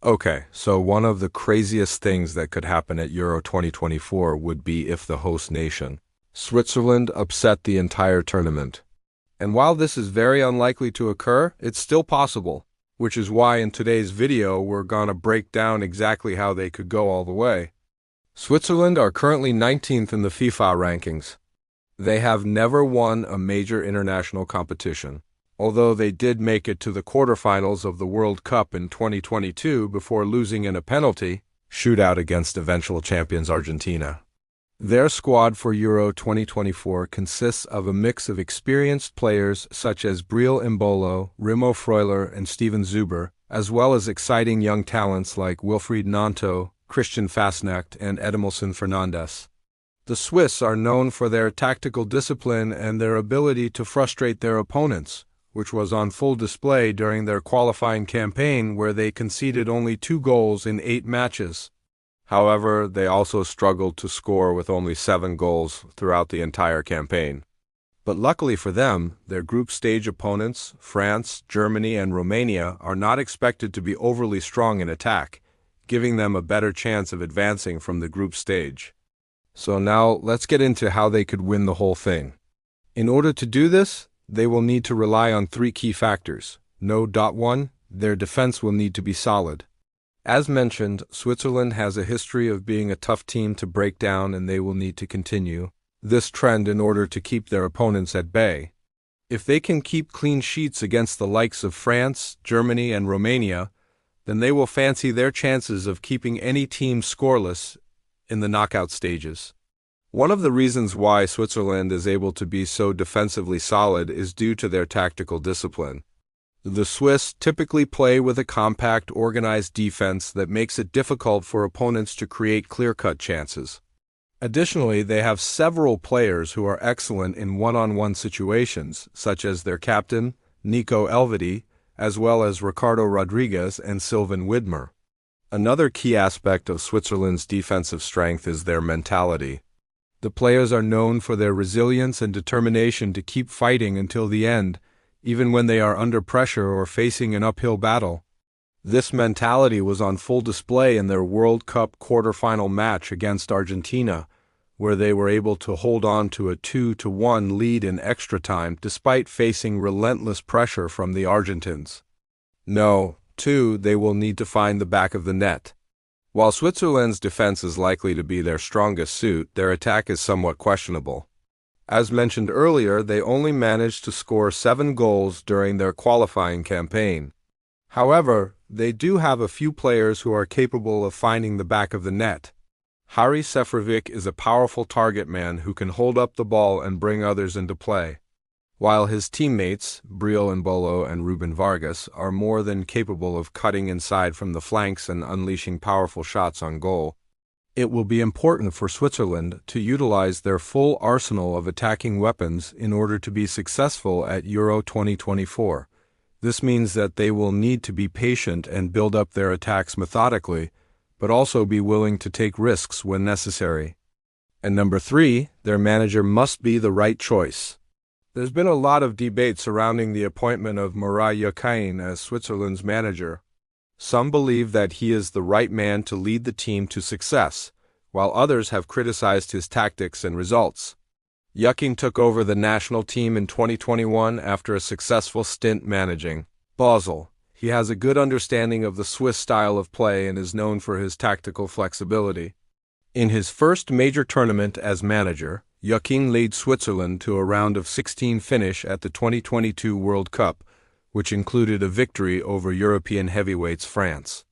Okay, so one of the craziest things that could happen at Euro 2024 would be if the host nation, Switzerland, upset the entire tournament. And while this is very unlikely to occur, it's still possible, which is why in today's video we're gonna break down exactly how they could go all the way. Switzerland are currently 19th in the FIFA rankings. They have never won a major international competition, although they did make it to the quarterfinals of the World Cup in 2022 before losing in a penalty shootout against eventual champions Argentina. Their squad for Euro 2024 consists of a mix of experienced players such as Breel Embolo, Remo Freuler, and Steven Zuber, as well as exciting young talents like Wilfried Nanto, Christian Fasnacht, and Edmilson Fernandes. The Swiss are known for their tactical discipline and their ability to frustrate their opponents, which was on full display during their qualifying campaign where they conceded only 2 goals in 8 matches. However, they also struggled to score with only 7 goals throughout the entire campaign. But luckily for them, their group stage opponents, France, Germany, and Romania, are not expected to be overly strong in attack, giving them a better chance of advancing from the group stage. So now let's get into how they could win the whole thing. In order to do this, they will need to rely on 3 key factors. 1. Their defense will need to be solid. As mentioned, Switzerland has a history of being a tough team to break down, and they will need to continue this trend in order to keep their opponents at bay. If they can keep clean sheets against the likes of France, Germany, and Romania, then they will fancy their chances of keeping any team scoreless in the knockout stages. One of the reasons why Switzerland is able to be so defensively solid is due to their tactical discipline. The Swiss typically play with a compact, organized defense that makes it difficult for opponents to create clear-cut chances. Additionally, they have several players who are excellent in one-on-one situations, such as their captain, Nico Elvedi, as well as Ricardo Rodriguez and Sylvain Widmer. Another key aspect of Switzerland's defensive strength is their mentality. The players are known for their resilience and determination to keep fighting until the end, even when they are under pressure or facing an uphill battle. This mentality was on full display in their World Cup quarterfinal match against Argentina, where they were able to hold on to a 2-1 lead in extra time despite facing relentless pressure from the Argentines. 2. They will need to find the back of the net. While Switzerland's defense is likely to be their strongest suit, their attack is somewhat questionable. As mentioned earlier, they only managed to score 7 goals during their qualifying campaign. However, they do have a few players who are capable of finding the back of the net. Hari Sefrovic is a powerful target man who can hold up the ball and bring others into play, while his teammates, Breel Embolo and Ruben Vargas, are more than capable of cutting inside from the flanks and unleashing powerful shots on goal. It will be important for Switzerland to utilize their full arsenal of attacking weapons in order to be successful at Euro 2024. This means that they will need to be patient and build up their attacks methodically, but also be willing to take risks when necessary. And 3, their manager must be the right choice. There's been a lot of debate surrounding the appointment of Murat Yakin as Switzerland's manager. Some believe that he is the right man to lead the team to success, while others have criticized his tactics and results. Yakin took over the national team in 2021 after a successful stint managing Basel. He has a good understanding of the Swiss style of play and is known for his tactical flexibility. In his first major tournament as manager, Yakin led Switzerland to a round of 16 finish at the 2022 World Cup, which included a victory over European heavyweights France.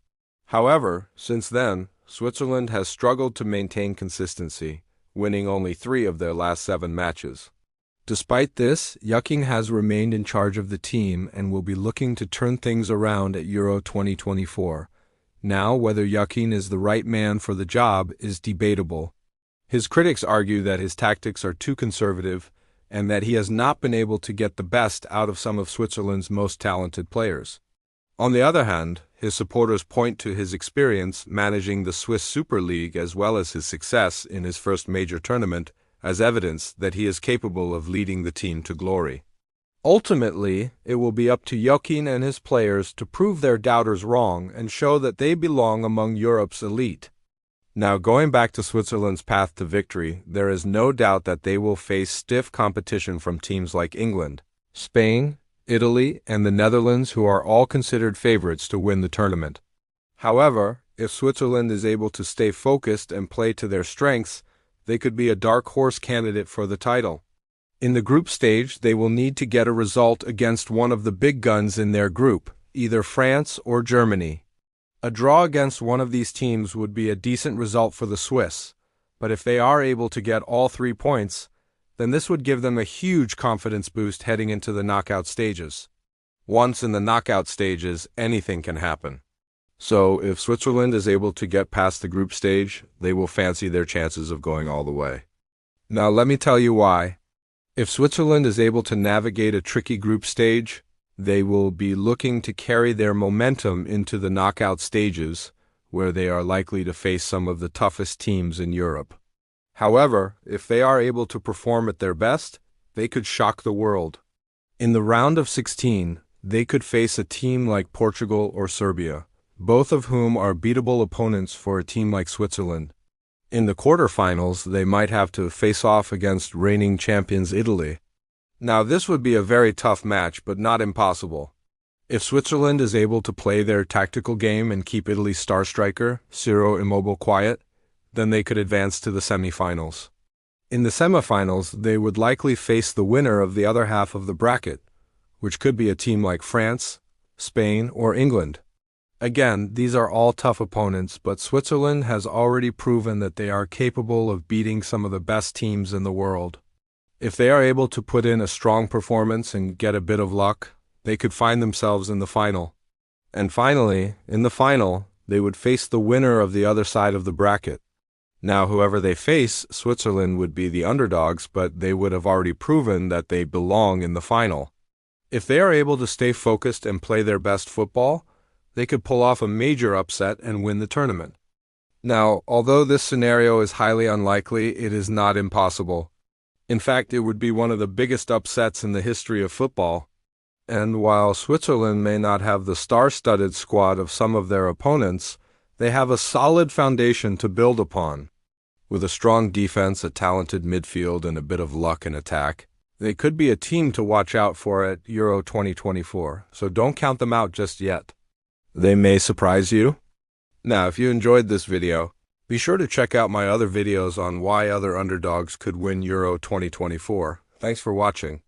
However, since then, Switzerland has struggled to maintain consistency, winning only 3 of their last 7 matches. Despite this, Yakin has remained in charge of the team and will be looking to turn things around at Euro 2024. Now, whether Yakin is the right man for the job is debatable. His critics argue that his tactics are too conservative and that he has not been able to get the best out of some of Switzerland's most talented players. On the other hand, his supporters point to his experience managing the Swiss Super League as well as his success in his first major tournament as evidence that he is capable of leading the team to glory. Ultimately, it will be up to Joachim and his players to prove their doubters wrong and show that they belong among Europe's elite. Now, going back to Switzerland's path to victory, there is no doubt that they will face stiff competition from teams like England, Spain, Italy, and the Netherlands, who are all considered favorites to win the tournament. However, if Switzerland is able to stay focused and play to their strengths, they could be a dark horse candidate for the title. In the group stage, they will need to get a result against one of the big guns in their group, either France or Germany. A draw against one of these teams would be a decent result for the Swiss, but if they are able to get all 3 points, then this would give them a huge confidence boost heading into the knockout stages. Once in the knockout stages, anything can happen. So, if Switzerland is able to get past the group stage, they will fancy their chances of going all the way. Now let me tell you why. If Switzerland is able to navigate a tricky group stage, they will be looking to carry their momentum into the knockout stages, where they are likely to face some of the toughest teams in Europe. However, if they are able to perform at their best, they could shock the world. In the round of 16, they could face a team like Portugal or Serbia, both of whom are beatable opponents for a team like Switzerland. In the quarterfinals, they might have to face off against reigning champions Italy. Now, this would be a very tough match, but not impossible. If Switzerland is able to play their tactical game and keep Italy's star striker, Ciro Immobile, quiet, then they could advance to the semifinals. In the semifinals, they would likely face the winner of the other half of the bracket, which could be a team like France, Spain, or England. Again, these are all tough opponents, but Switzerland has already proven that they are capable of beating some of the best teams in the world. If they are able to put in a strong performance and get a bit of luck, they could find themselves in the final. And finally, in the final, they would face the winner of the other side of the bracket. Now, whoever they face, Switzerland would be the underdogs, but they would have already proven that they belong in the final. If they are able to stay focused and play their best football, they could pull off a major upset and win the tournament. Now, although this scenario is highly unlikely, it is not impossible. In fact, it would be one of the biggest upsets in the history of football. And while Switzerland may not have the star-studded squad of some of their opponents, they have a solid foundation to build upon. With a strong defense, a talented midfield, and a bit of luck in attack, they could be a team to watch out for at Euro 2024, so don't count them out just yet. They may surprise you. Now, if you enjoyed this video, be sure to check out my other videos on why other underdogs could win Euro 2024. Thanks for watching.